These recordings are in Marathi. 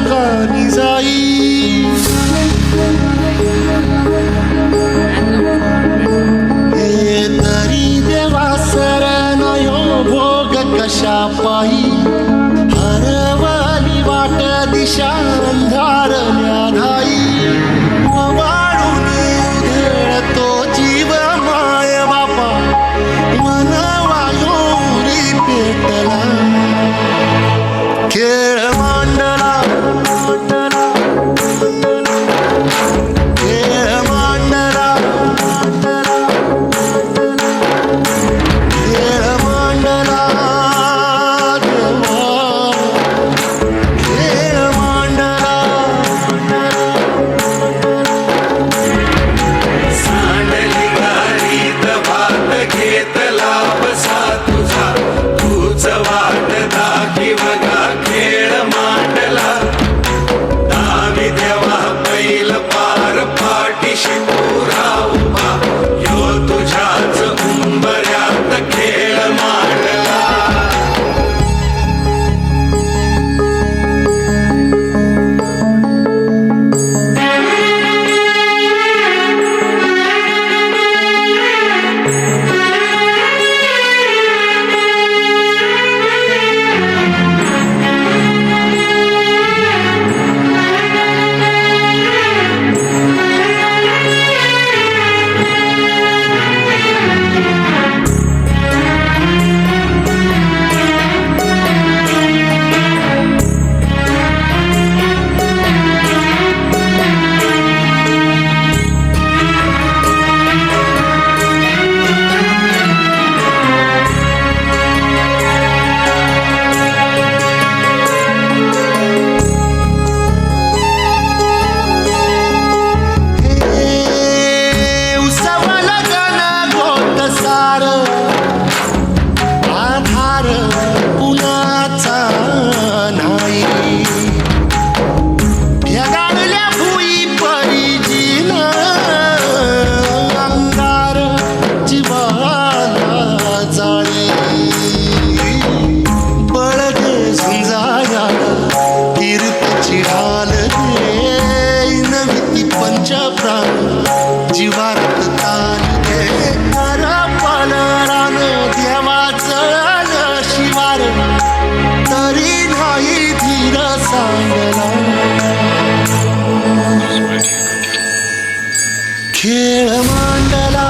कानी जाई हे तरी देवा शरण यो भोग कशा पायी हरवली वाट दिशा अंधारल्या धाई वाढून उधळतो जीव माय बापा मनवायोरी पेटला खेळ मांडला खेळ मांडला खेळ मांडला खेळ मांडला सांडली गाडीत भात घेतला बसा तुझा तूच वाट दाखी बघा खेळ मांडला दावी देवा बैल पार पाठीशी पुरा उभा यो तुझ्याच उंबऱ्यात खेळ मांडला आधार कुणाचा नाही ढगाळल्या भुई परिजीन अंगार जीवाला जाळी बळगे झुंजाया कीर्तीची ढाल दे नवी पंचप्राण जीवारत ताली दे पलरान देवाचं शिवार तरी नाही धीर सांगला खेळ मांडला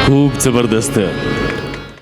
खूप जबरदस्त